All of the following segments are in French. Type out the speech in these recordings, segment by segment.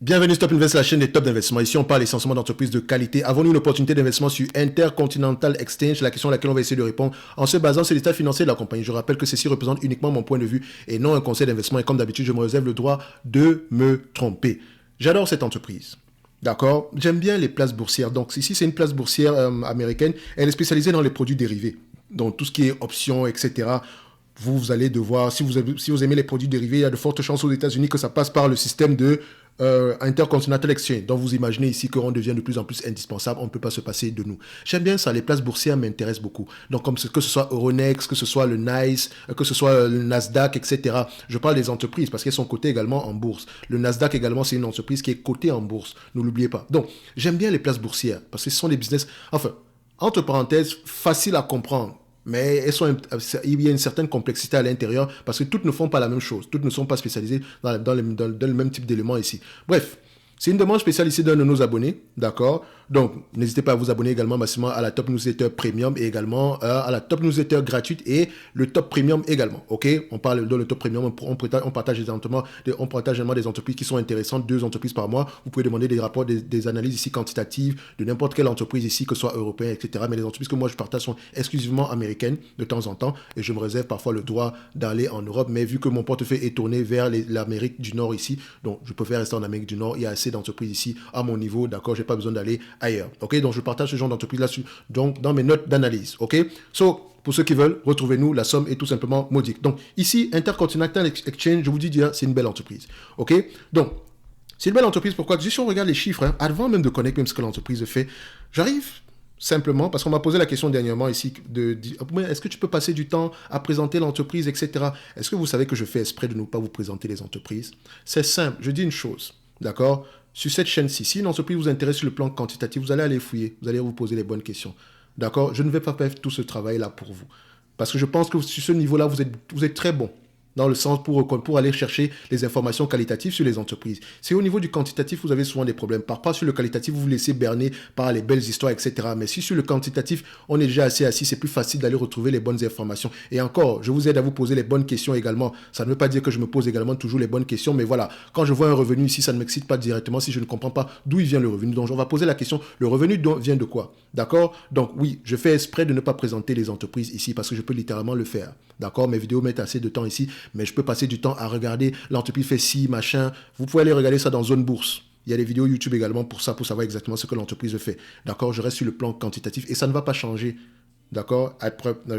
Bienvenue Stop Invest, la chaîne des top d'investissement. Ici, on parle essentiellement d'entreprises de qualité. Avons-nous une opportunité d'investissement sur Intercontinental Exchange? C'est la question à laquelle on va essayer de répondre en se basant sur l'état financier de la compagnie. Je rappelle que ceci représente uniquement mon point de vue et non un conseil d'investissement. Et comme d'habitude, je me réserve le droit de me tromper. J'adore cette entreprise. D'accord? J'aime bien les places boursières. Donc ici, c'est une place boursière américaine. Elle est spécialisée dans les produits dérivés. Donc tout ce qui est options, etc. Vous allez devoir, si vous aimez les produits dérivés, il y a de fortes chances aux États-Unis que ça passe par le système de Intercontinental Exchange. Donc vous imaginez ici qu'on devient de plus en plus indispensable, on ne peut pas se passer de nous. J'aime bien ça, les places boursières m'intéressent beaucoup. Donc comme que ce soit Euronext, que ce soit le NICE, que ce soit le Nasdaq, etc. Je parle des entreprises parce qu'elles sont cotées également en bourse. Le Nasdaq également, c'est une entreprise qui est cotée en bourse, ne l'oubliez pas. Donc j'aime bien les places boursières parce que ce sont des business, enfin, entre parenthèses, faciles à comprendre. Mais il y a une certaine complexité à l'intérieur parce que toutes ne font pas la même chose. Toutes ne sont pas spécialisées dans le même type d'éléments ici. Bref, c'est une demande spéciale ici d'un de nos abonnés, d'accord? Donc, n'hésitez pas à vous abonner également massivement à la Top Newsletter Premium et également à la Top Newsletter gratuite et le Top Premium également, ok? On parle dans le Top Premium, on partage généralement des entreprises qui sont intéressantes, 2 entreprises par mois. Vous pouvez demander des rapports, des analyses ici quantitatives de n'importe quelle entreprise ici, que ce soit européenne, etc. Mais les entreprises que moi je partage sont exclusivement américaines de temps en temps et je me réserve parfois le droit d'aller en Europe. Mais vu que mon portefeuille est tourné vers l'Amérique du Nord ici, donc je préfère rester en Amérique du Nord. Il y a assez d'entreprises ici à mon niveau, d'accord? J'ai pas besoin d'aller ailleurs. Ok, donc je partage ce genre d'entreprise là-dessus, donc dans mes notes d'analyse. Ok, pour ceux qui veulent, retrouvez-nous, la somme est tout simplement modique. Donc ici, Intercontinental Exchange, je vous dis déjà, c'est une belle entreprise. Ok, donc c'est une belle entreprise. Pourquoi? Si on regarde les chiffres, avant même de connaître même ce que l'entreprise fait, j'arrive simplement, parce qu'on m'a posé la question dernièrement ici, est-ce que tu peux passer du temps à présenter l'entreprise, etc. Est-ce que vous savez que je fais exprès de ne pas vous présenter les entreprises? C'est simple, je dis une chose, d'accord? Sur cette chaîne-ci, si une entreprise vous intéresse sur le plan quantitatif, vous allez aller fouiller, vous allez vous poser les bonnes questions. D'accord? Je ne vais pas faire tout ce travail-là pour vous. Parce que je pense que sur ce niveau-là, vous êtes très bon. Dans le sens pour aller chercher les informations qualitatives sur les entreprises. C'est au niveau du quantitatif, vous avez souvent des problèmes. Parfois, sur le qualitatif, vous vous laissez berner par les belles histoires, etc. Mais si sur le quantitatif, on est déjà assez assis, c'est plus facile d'aller retrouver les bonnes informations. Et encore, je vous aide à vous poser les bonnes questions également. Ça ne veut pas dire que je me pose également toujours les bonnes questions, mais voilà, quand je vois un revenu ici, ça ne m'excite pas directement si je ne comprends pas d'où il vient le revenu. Donc, on va poser la question, le revenu vient de quoi? D'accord? Donc, oui, je fais exprès de ne pas présenter les entreprises ici parce que je peux littéralement le faire. D'accord? Mes vidéos mettent assez de temps ici, mais je peux passer du temps à regarder l'entreprise fait ci, machin. Vous pouvez aller regarder ça dans Zone Bourse. Il y a des vidéos YouTube également pour ça, pour savoir exactement ce que l'entreprise fait. D'accord? Je reste sur le plan quantitatif et ça ne va pas changer. D'accord?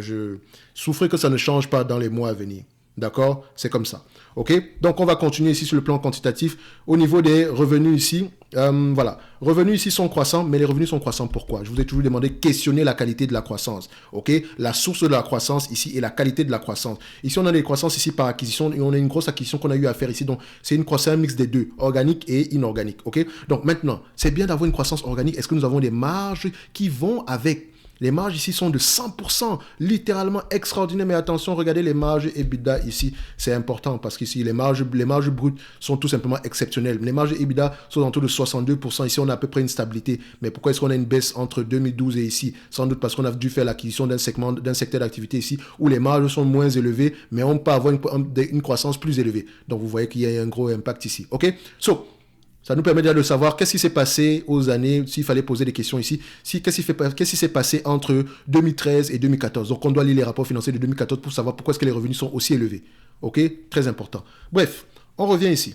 Je souffre que ça ne change pas dans les mois à venir. D'accord? C'est comme ça. OK? Donc, on va continuer ici sur le plan quantitatif. Au niveau des revenus ici, voilà. Revenus ici sont croissants, mais les revenus sont croissants pourquoi? Je vous ai toujours demandé de questionner la qualité de la croissance. OK? La source de la croissance ici et la qualité de la croissance. Ici, on a des croissances ici par acquisition et on a une grosse acquisition qu'on a eu à faire ici. Donc, c'est une croissance mix des deux, organique et inorganique. OK? Donc, maintenant, c'est bien d'avoir une croissance organique. Est-ce que nous avons des marges qui vont avec? Les marges ici sont de 100%, littéralement extraordinaire. Mais attention, regardez les marges EBITDA ici. C'est important parce qu'ici, les marges brutes sont tout simplement exceptionnelles. Les marges EBITDA sont autour de 62%. Ici, on a à peu près une stabilité. Mais pourquoi est-ce qu'on a une baisse entre 2012 et ici? Sans doute parce qu'on a dû faire l'acquisition d'un secteur d'activité ici où les marges sont moins élevées, mais on peut avoir une croissance plus élevée. Donc, vous voyez qu'il y a un gros impact ici. OK? Ça nous permet déjà de savoir qu'est-ce qui s'est passé aux années, s'il fallait poser des questions ici, qu'est-ce qui s'est passé entre 2013 et 2014. Donc, on doit lire les rapports financiers de 2014 pour savoir pourquoi est-ce que les revenus sont aussi élevés. OK? Très important. Bref, on revient ici.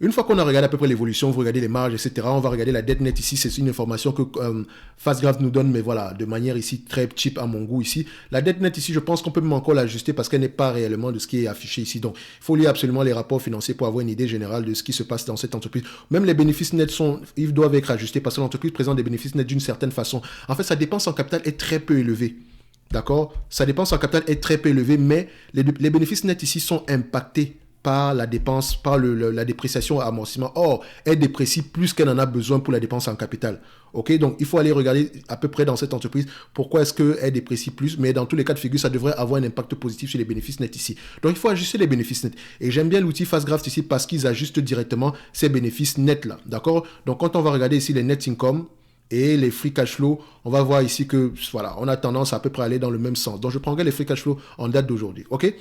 Une fois qu'on a regardé à peu près l'évolution, vous regardez les marges, etc., on va regarder la dette nette ici. C'est une information que Fastgraph nous donne, mais voilà, de manière ici très cheap à mon goût ici. La dette nette ici, je pense qu'on peut même encore l'ajuster parce qu'elle n'est pas réellement de ce qui est affiché ici. Donc, il faut lire absolument les rapports financiers pour avoir une idée générale de ce qui se passe dans cette entreprise. Même les bénéfices nets ils doivent être ajustés parce que l'entreprise présente des bénéfices nets d'une certaine façon. En fait, sa dépense en capital est très peu élevée. D'accord? Sa dépense en capital est très peu élevée, mais les bénéfices nets ici sont impactés par la dépense, par la dépréciation à amortissement. Or, elle déprécie plus qu'elle en a besoin pour la dépense en capital. OK? Donc, il faut aller regarder à peu près dans cette entreprise pourquoi est-ce qu'elle déprécie plus. Mais dans tous les cas de figure, ça devrait avoir un impact positif sur les bénéfices nets ici. Donc, il faut ajuster les bénéfices nets. Et j'aime bien l'outil Fastgraph ici parce qu'ils ajustent directement ces bénéfices nets-là. D'accord? Donc, quand on va regarder ici les net income et les free cash flow, on va voir ici que, voilà, on a tendance à peu près à aller dans le même sens. Donc, je prendrai les free cash flow en date d'aujourd'hui. OK?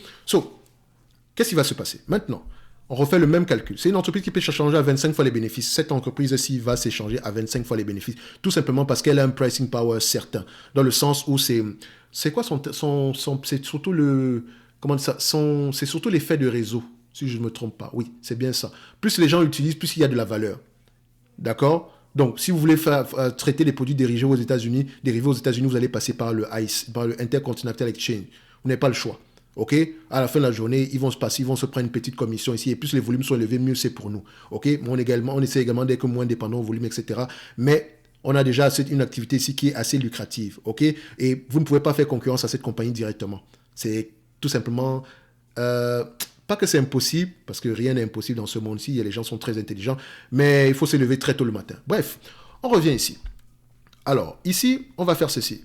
Qu'est-ce qui va se passer? Maintenant, On refait le même calcul. C'est une entreprise qui peut s'échanger à 25 fois les bénéfices. Cette entreprise-ci va s'échanger à 25 fois les bénéfices. Tout simplement parce qu'elle a un pricing power certain. Dans le sens où c'est quoi c'est surtout le, comment dire ça, c'est surtout l'effet de réseau, si je ne me trompe pas. Oui, c'est bien ça. Plus les gens l'utilisent, plus il y a de la valeur. D'accord? Donc, si vous voulez traiter les produits dérivés aux États-Unis, vous allez passer par le ICE, par le Intercontinental Exchange. Vous n'avez pas le choix. OK? À la fin de la journée, ils vont se prendre une petite commission ici. Et plus les volumes sont élevés, mieux c'est pour nous. OK? Mais on essaie également d'être moins dépendant au volume, etc. Mais on a déjà une activité ici qui est assez lucrative. OK? Et vous ne pouvez pas faire concurrence à cette compagnie directement. C'est tout simplement... pas que c'est impossible, parce que rien n'est impossible dans ce monde-ci, les gens sont très intelligents, mais il faut se lever très tôt le matin. Bref, on revient ici. Alors, ici, on va faire ceci.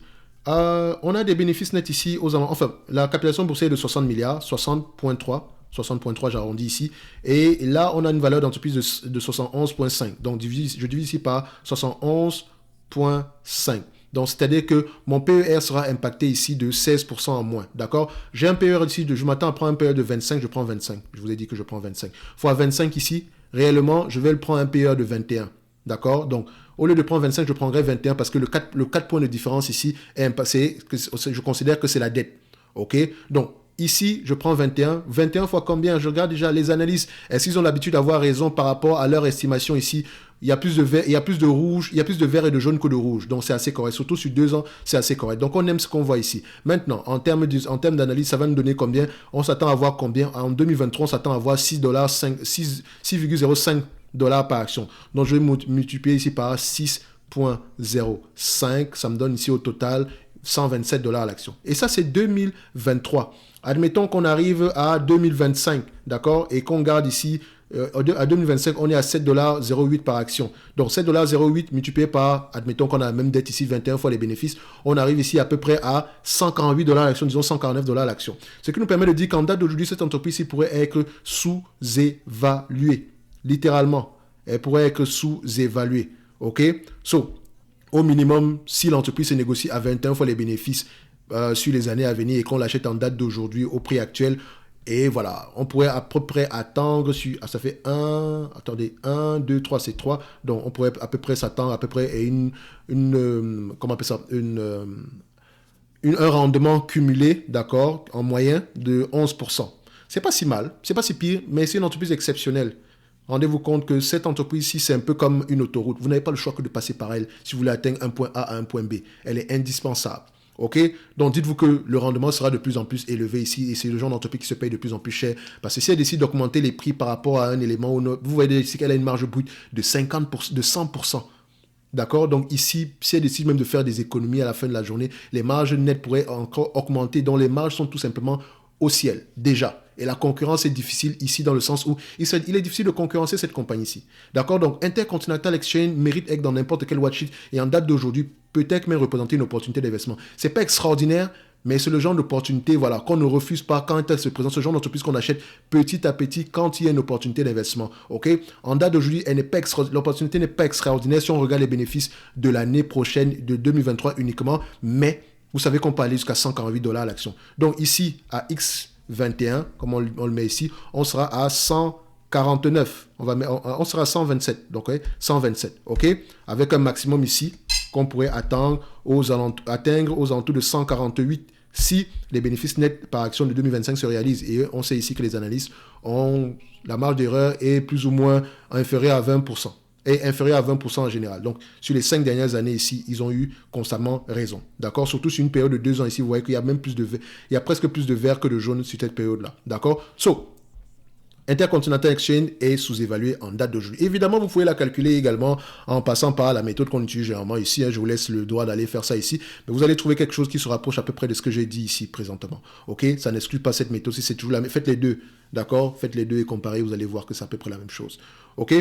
On a des bénéfices nets ici, enfin, la capitalisation boursière est de 60 milliards, 60.3, j'arrondis ici, et là, on a une valeur d'entreprise de 71.5, donc je divise ici par 71.5. Donc, c'est-à-dire que mon PER sera impacté ici de 16% en moins. D'accord? J'ai un PER ici, je m'attends à prendre un PER de 25, je prends 25. Je vous ai dit que je prends 25. Fois 25 ici, réellement, je vais le prendre un PER de 21. D'accord? Donc, au lieu de prendre 25, je prendrai 21 parce que le 4 points de différence ici est impacté. Je considère que c'est la dette. OK? Donc, ici, je prends 21. 21 fois combien? Je regarde déjà les analystes. Est-ce qu'ils ont l'habitude d'avoir raison par rapport à leur estimation ici? Il y a plus de vert, il y a plus de rouge, il y a plus de vert et de jaune que de rouge. Donc, c'est assez correct. Surtout sur 2 ans, c'est assez correct. Donc, on aime ce qu'on voit ici. Maintenant, en termes d'analyse, ça va nous donner combien? On s'attend à voir combien? En 2023, on s'attend à voir 6,05 $ par action. Donc, je vais multiplier ici par 6,05. Ça me donne ici au total 127 $ à l'action. Et ça, c'est 2023. Admettons qu'on arrive à 2025, d'accord? Et qu'on garde ici, à 2025, on est à 7,08 $ par action. Donc, 7,08 $ multiplié par, admettons qu'on a la même dette ici, 21 fois les bénéfices, on arrive ici à peu près à 148 $ à l'action, disons 149 $ à l'action. Ce qui nous permet de dire qu'en date d'aujourd'hui, cette entreprise pourrait être sous-évaluée. Littéralement, elle pourrait être sous-évaluée. OK? Au minimum, si l'entreprise se négocie à 21 fois les bénéfices sur les années à venir et qu'on l'achète en date d'aujourd'hui au prix actuel, et voilà, on pourrait à peu près attendre sur... ça fait 1, 2, 3, c'est 3. Donc, on pourrait à peu près s'attendre à peu près à comment on appelle ça? Un rendement cumulé, d'accord, en moyen de 11%. C'est pas si mal, c'est pas si pire, mais c'est une entreprise exceptionnelle. Rendez-vous compte que cette entreprise-ci, c'est un peu comme une autoroute. Vous n'avez pas le choix que de passer par elle si vous voulez atteindre un point A à un point B. Elle est indispensable. OK? Donc, dites-vous que le rendement sera de plus en plus élevé ici et c'est le genre d'entreprise qui se paye de plus en plus cher. Parce que si elle décide d'augmenter les prix par rapport à un élément ou autre, vous voyez ici qu'elle a une marge brute de 50%, de 100%. D'accord? Donc ici, si elle décide même de faire des économies à la fin de la journée, les marges nettes pourraient encore augmenter. Donc les marges sont tout simplement au ciel, déjà. Et la concurrence est difficile ici dans le sens où il est difficile de concurrencer cette compagnie-ci. D'accord? Donc Intercontinental Exchange mérite être dans n'importe quel watch sheet et en date d'aujourd'hui, peut-être même représenter une opportunité d'investissement. C'est pas extraordinaire, mais c'est le genre d'opportunité, voilà, qu'on ne refuse pas quand elle se présente, ce genre d'entreprise qu'on achète petit à petit quand il y a une opportunité d'investissement. OK? En date d'aujourd'hui, l'opportunité n'est pas extraordinaire si on regarde les bénéfices de l'année prochaine, de 2023 uniquement, mais vous savez qu'on peut aller jusqu'à 148 $ à l'action. Donc ici, à X21, comme on le met ici, on sera à 149. On sera à 127. Donc, ouais, 127. OK? Avec un maximum ici qu'on pourrait atteindre aux alentours de 148 si les bénéfices nets par action de 2025 se réalisent. Et on sait ici que les analystes ont la marge d'erreur est plus ou moins inférieure à 20%. Est inférieur à 20% en général. Donc, sur les 5 dernières années ici, ils ont eu constamment raison. D'accord? Surtout sur une période de 2 ans ici, vous voyez qu'il y a même plus de vert, il y a presque plus de vert que de jaune sur cette période-là. D'accord? Intercontinental Exchange est sous-évalué en date d'aujourd'hui. Évidemment, vous pouvez la calculer également en passant par la méthode qu'on utilise généralement ici. Je vous laisse le droit d'aller faire ça ici. Mais vous allez trouver quelque chose qui se rapproche à peu près de ce que j'ai dit ici présentement. OK? Ça n'exclut pas cette méthode. Si c'est toujours la même, faites les deux. D'accord? Faites les deux et comparez. Vous allez voir que c'est à peu près la même chose. OK?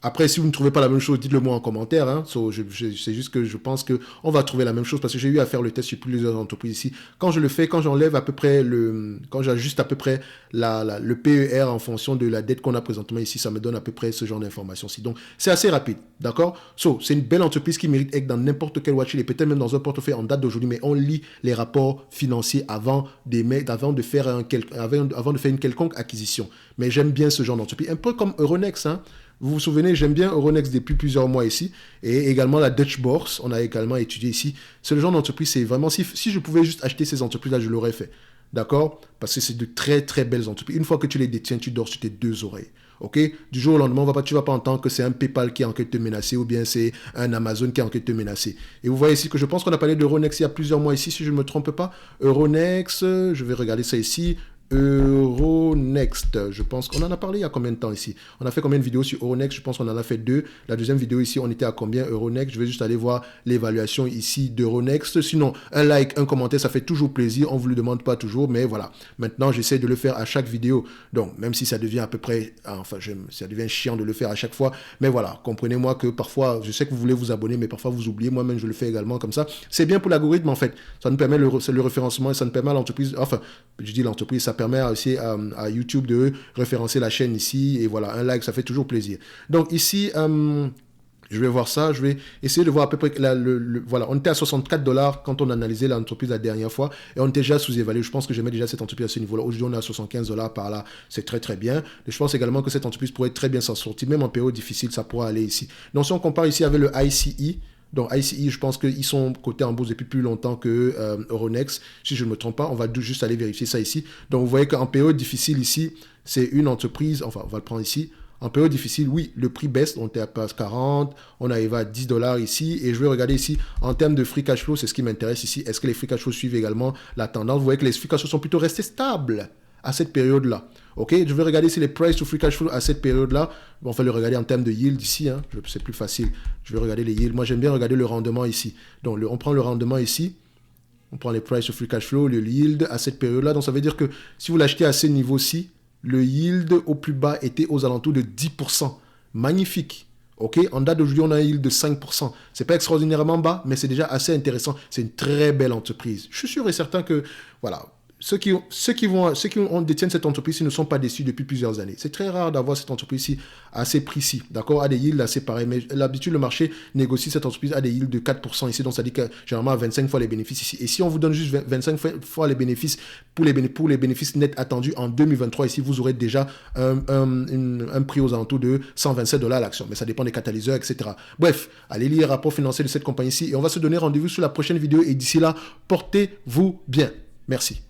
Après, si vous ne trouvez pas la même chose, dites-le moi en commentaire. Hein. C'est juste que je pense qu'on va trouver la même chose parce que j'ai eu à faire le test sur plusieurs entreprises ici. Quand je le fais, quand j'enlève à peu près quand j'ajuste à peu près le PER en fonction de la dette qu'on a présentement ici, ça me donne à peu près ce genre d'informations-ci. Donc, c'est assez rapide. D'accord? C'est une belle entreprise qui mérite d'être dans n'importe quel watch, et peut-être même dans un portefeuille en date d'aujourd'hui, mais on lit les rapports financiers avant de faire une quelconque acquisition. Mais j'aime bien ce genre d'entreprise. Un peu comme Euronext, hein. Vous vous souvenez, j'aime bien Euronext depuis plusieurs mois ici. Et également la Dutch Bourse, on a également étudié ici. C'est le genre d'entreprise, c'est vraiment, si je pouvais juste acheter ces entreprises-là, je l'aurais fait. D'accord? Parce que c'est de très, très belles entreprises. Une fois que tu les détiens, tu dors sur tes deux oreilles. Ok? Du jour au lendemain, tu ne vas pas entendre que c'est un PayPal qui est en train de te menacer ou bien c'est un Amazon qui est en train de te menacer. Et vous voyez ici que je pense qu'on a parlé d'Euronext il y a plusieurs mois ici, si je ne me trompe pas. Euronext, je vais regarder ça ici. Euronext, je pense qu'on en a parlé il y a combien de temps ici? On a fait combien de vidéos sur Euronext? Je pense qu'on en a fait 2. La deuxième vidéo ici, on était à combien Euronext? Je vais juste aller voir l'évaluation ici d'Euronext. Sinon, un like, un commentaire, ça fait toujours plaisir. On ne vous le demande pas toujours, mais voilà. Maintenant, j'essaie de le faire à chaque vidéo. Donc, même si ça devient à peu près, ça devient chiant de le faire à chaque fois. Mais voilà, comprenez-moi que parfois, je sais que vous voulez vous abonner, mais parfois vous oubliez. Moi-même, je le fais également comme ça. C'est bien pour l'algorithme, en fait. Ça nous permet le référencement et ça nous permet à l'entreprise, je dis l'entreprise, ça permet aussi à YouTube de référencer la chaîne ici. Et voilà, un like, ça fait toujours plaisir. Donc ici, je vais voir ça. Je vais essayer de voir à peu près... voilà, on était à 64 $ quand on analysait l'entreprise la dernière fois. Et on était déjà sous-évalué. Je pense que j'aimais déjà cette entreprise à ce niveau-là. Aujourd'hui, on est à 75 $ par là. C'est très, très bien. Et je pense également que cette entreprise pourrait très bien s'en sortir. Même en période difficile, ça pourra aller ici. Donc si on compare ici avec le ICE... Donc ICE, je pense qu'ils sont cotés en bourse depuis plus longtemps que Euronext. Si je ne me trompe pas, on va juste aller vérifier ça ici. Donc vous voyez qu'en période difficile ici, c'est une entreprise, enfin on va le prendre ici. En période difficile, oui, le prix baisse, on était à 40, on arrive à 10 $ ici. Et je vais regarder ici, en termes de free cash flow, c'est ce qui m'intéresse ici. Est-ce que les free cash flow suivent également la tendance? Vous voyez que les free cash flow sont plutôt restés stables à cette période-là. Ok, je vais regarder ici les price to free cash flow à cette période-là. On va le regarder en termes de yield ici, hein. C'est plus facile. Je vais regarder les yields. Moi, j'aime bien regarder le rendement ici. Donc, on prend le rendement ici. On prend les price to free cash flow, le yield à cette période-là. Donc, ça veut dire que si vous l'achetez à ces niveaux-ci, le yield au plus bas était aux alentours de 10%. Magnifique. Ok, en date d'aujourd'hui, on a un yield de 5%. C'est pas extraordinairement bas, mais c'est déjà assez intéressant. C'est une très belle entreprise. Je suis sûr et certain que, voilà, ceux qui détiennent cette entreprise, ils ne sont pas déçus depuis plusieurs années. C'est très rare d'avoir cette entreprise-ci à ces prix-ci, d'accord, à des yields assez pareils. Mais l'habitude, le marché négocie cette entreprise à des yields de 4% ici. Donc, ça dit que généralement à 25 fois les bénéfices ici. Et si on vous donne juste 25 fois les bénéfices pour les bénéfices nets attendus en 2023, ici, vous aurez déjà un prix aux alentours de 127 $ l'action. Mais ça dépend des catalyseurs, etc. Bref, allez lire le rapport financier de cette compagnie-ci et on va se donner rendez-vous sur la prochaine vidéo. Et d'ici là, portez-vous bien. Merci.